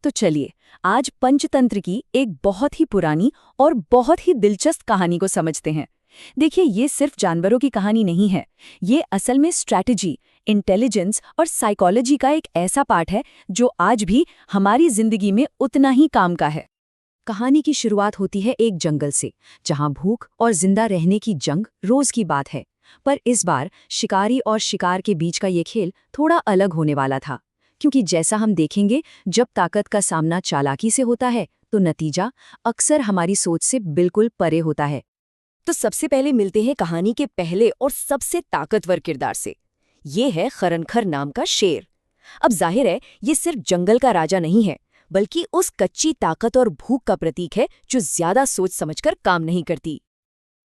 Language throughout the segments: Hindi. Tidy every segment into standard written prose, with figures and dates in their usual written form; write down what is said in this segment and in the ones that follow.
तो चलिए आज पंचतंत्र की एक बहुत ही पुरानी और बहुत ही दिलचस्प कहानी को समझते हैं। देखिए, ये सिर्फ जानवरों की कहानी नहीं है। ये असल में स्ट्रैटेजी, इंटेलिजेंस और साइकोलॉजी का एक ऐसा पार्ट है जो आज भी हमारी जिंदगी में उतना ही काम का है। कहानी की शुरुआत होती है एक जंगल से, जहां भूख और जिंदा रहने की जंग रोज की बात है। पर इस बार शिकारी और शिकार के बीच का ये खेल थोड़ा अलग होने वाला था, क्योंकि जैसा हम देखेंगे, जब ताकत का सामना चालाकी से होता है तो नतीजा अक्सर हमारी सोच से बिल्कुल परे होता है। तो सबसे पहले मिलते हैं कहानी के पहले और सबसे ताकतवर किरदार से। ये है खरनखर नाम का शेर। अब जाहिर है, ये सिर्फ जंगल का राजा नहीं है, बल्कि उस कच्ची ताकत और भूख का प्रतीक है जो ज्यादा सोच समझकर काम नहीं करती।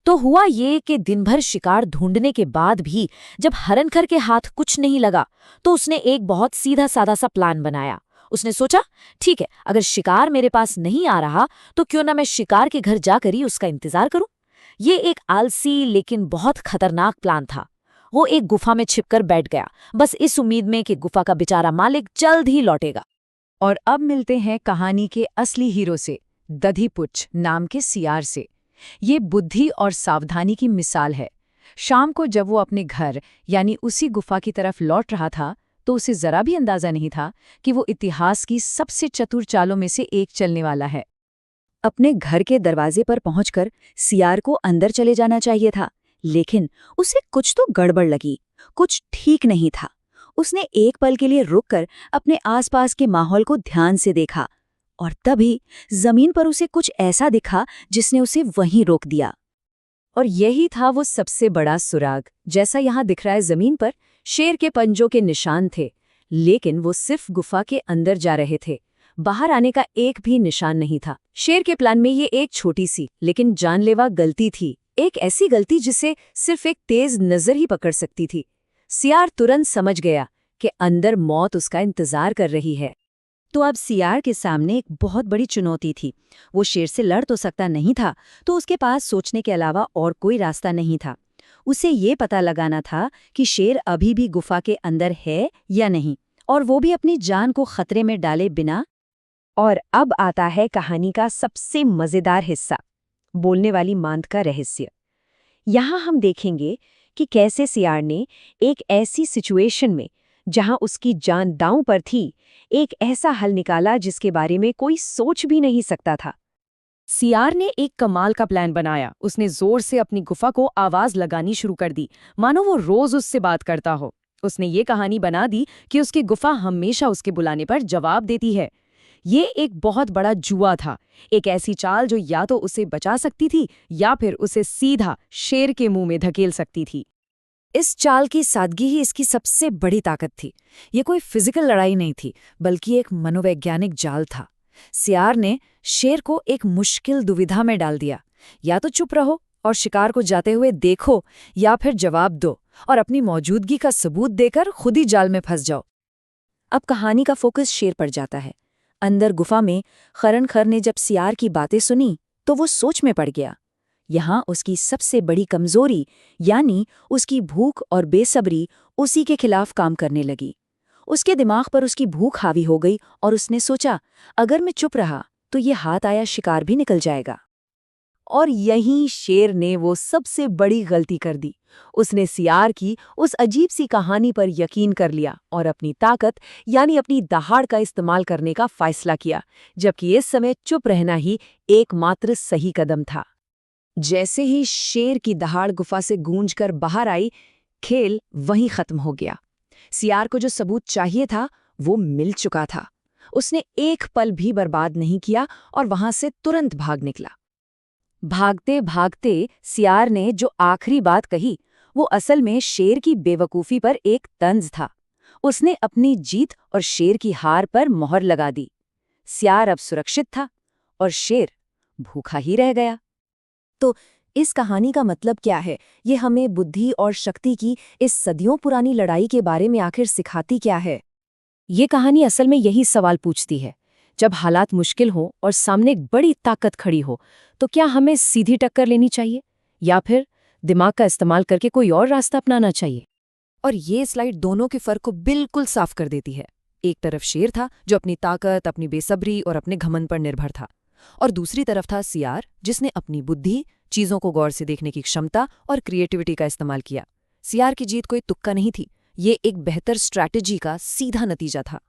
तो हुआ ये कि दिन भर शिकार ढूंढने के बाद भी जब हरनखर के हाथ कुछ नहीं लगा, तो उसने एक बहुत सीधा साधा सा प्लान बनाया। उसने सोचा, ठीक है, अगर शिकार मेरे पास नहीं आ रहा तो क्यों ना मैं शिकार के घर जाकर ही उसका इंतजार करूं। ये एक आलसी लेकिन बहुत खतरनाक प्लान था। वो एक गुफा में छिपकर बैठ गया, बस इस उम्मीद में कि गुफा का बेचारा मालिक जल्द ही लौटेगा। और अब मिलते हैं कहानी के असली हीरो से, दधीपुच्छ नाम के सियार से। ये बुद्धि और सावधानी की मिसाल है। शाम को जब वो अपने घर यानी उसी गुफा की तरफ लौट रहा था, तो उसे जरा भी अंदाजा नहीं था कि वो इतिहास की सबसे चतुर चालों में से एक चलने वाला है। अपने घर के दरवाजे पर पहुंचकर सियार को अंदर चले जाना चाहिए था, लेकिन उसे कुछ तो गड़बड़ लगी, कुछ ठीक नहीं था। उसने एक पल के लिए रुककर अपने आसपास के माहौल को ध्यान से देखा, और तभी जमीन पर उसे कुछ ऐसा दिखा जिसने उसे वहीं रोक दिया। और यही था वो सबसे बड़ा सुराग। जैसा यहाँ दिख रहा है जमीन पर, शेर के पंजों के निशान थे, लेकिन वो सिर्फ गुफा के अंदर जा रहे थे। बाहर आने का एक भी निशान नहीं था। शेर के प्लान में ये एक छोटी सी लेकिन जानलेवा गलती थी, एक ऐसी गलती जिसे सिर्फ एक तेज नजर ही पकड़ सकती थी। सियार तुरंत समझ गया कि अंदर मौत उसका इंतजार कर रही है। तो अब सियार के सामने एक बहुत बड़ी चुनौती थी। वो शेर से लड़ तो सकता नहीं था, तो उसके पास सोचने के अलावा और कोई रास्ता नहीं था। उसे ये पता लगाना था कि शेर अभी भी गुफा के अंदर है या नहीं, और वो भी अपनी जान को खतरे में डाले बिना। और अब आता है कहानी का सबसे मजेदार हिस्सा, बोलने वाली मांद का रहस्य। यहाँ हम देखेंगे कि कैसे सियार ने एक ऐसी सिचुएशन में, जहां उसकी जान दांव पर थी, एक ऐसा हल निकाला जिसके बारे में कोई सोच भी नहीं सकता था। सियार ने एक कमाल का प्लान बनाया। उसने जोर से अपनी गुफा को आवाज लगानी शुरू कर दी, मानो वो रोज उससे बात करता हो। उसने ये कहानी बना दी कि उसकी गुफा हमेशा उसके बुलाने पर जवाब देती है। ये एक बहुत बड़ा जुआ था, एक ऐसी चाल जो या तो उसे बचा सकती थी या फिर उसे सीधा शेर के मुंह में धकेल सकती थी। इस चाल की सादगी ही इसकी सबसे बड़ी ताकत थी। ये कोई फिजिकल लड़ाई नहीं थी, बल्कि एक मनोवैज्ञानिक जाल था। सियार ने शेर को एक मुश्किल दुविधा में डाल दिया, या तो चुप रहो और शिकार को जाते हुए देखो, या फिर जवाब दो और अपनी मौजूदगी का सबूत देकर खुद ही जाल में फंस जाओ। अब कहानी का फोकस शेर पर जाता है। अंदर गुफा में खरनखर ने जब सियार की बातें सुनी तो वो सोच में पड़ गया। यहाँ उसकी सबसे बड़ी कमजोरी यानी उसकी भूख और बेसब्री उसी के खिलाफ काम करने लगी। उसके दिमाग पर उसकी भूख हावी हो गई और उसने सोचा, अगर मैं चुप रहा तो ये हाथ आया शिकार भी निकल जाएगा। और यहीं शेर ने वो सबसे बड़ी गलती कर दी। उसने सियार की उस अजीब सी कहानी पर यकीन कर लिया और अपनी ताकत यानी अपनी दहाड़ का इस्तेमाल करने का फैसला किया, जबकि इस समय चुप रहना ही एकमात्र सही कदम था। जैसे ही शेर की दहाड़ गुफा से गूंजकर बाहर आई, खेल वहीं खत्म हो गया। सियार को जो सबूत चाहिए था वो मिल चुका था। उसने एक पल भी बर्बाद नहीं किया और वहां से तुरंत भाग निकला। भागते भागते सियार ने जो आखिरी बात कही वो असल में शेर की बेवकूफ़ी पर एक तंज था। उसने अपनी जीत और शेर की हार पर मोहर लगा दी। सियार अब सुरक्षित था और शेर भूखा ही रह गया। तो इस कहानी का मतलब क्या है? ये हमें बुद्धि और शक्ति की इस सदियों पुरानी लड़ाई के बारे में आखिर सिखाती क्या है? ये कहानी असल में यही सवाल पूछती है, जब हालात मुश्किल हो और सामने एक बड़ी ताकत खड़ी हो, तो क्या हमें सीधी टक्कर लेनी चाहिए या फिर दिमाग का इस्तेमाल करके कोई और रास्ता अपनाना चाहिए? और ये स्लाइड दोनों के फर्क को बिल्कुल साफ कर देती है। एक तरफ शेर था जो अपनी ताकत, अपनी बेसब्री और अपने घमंड पर निर्भर था, और दूसरी तरफ था सियार जिसने अपनी बुद्धि, चीजों को गौर से देखने की क्षमता और क्रिएटिविटी का इस्तेमाल किया। सियार की जीत कोई तुक्का नहीं थी, ये एक बेहतर स्ट्रैटेजी का सीधा नतीजा था।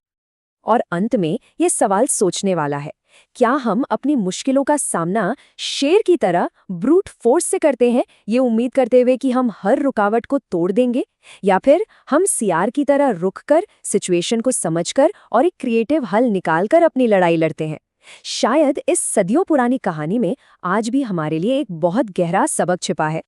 और अंत में ये सवाल सोचने वाला है, क्या हम अपनी मुश्किलों का सामना शेर की तरह ब्रूट फोर्स से करते हैं, ये उम्मीद करते हुए कि हम हर रुकावट को तोड़ देंगे, या फिर हम सियार की तरह रुककर, सिचुएशन को समझकर और एक क्रिएटिव हल निकालकर अपनी लड़ाई लड़ते हैं? शायद इस सदियों पुरानी कहानी में आज भी हमारे लिए एक बहुत गहरा सबक छिपा है।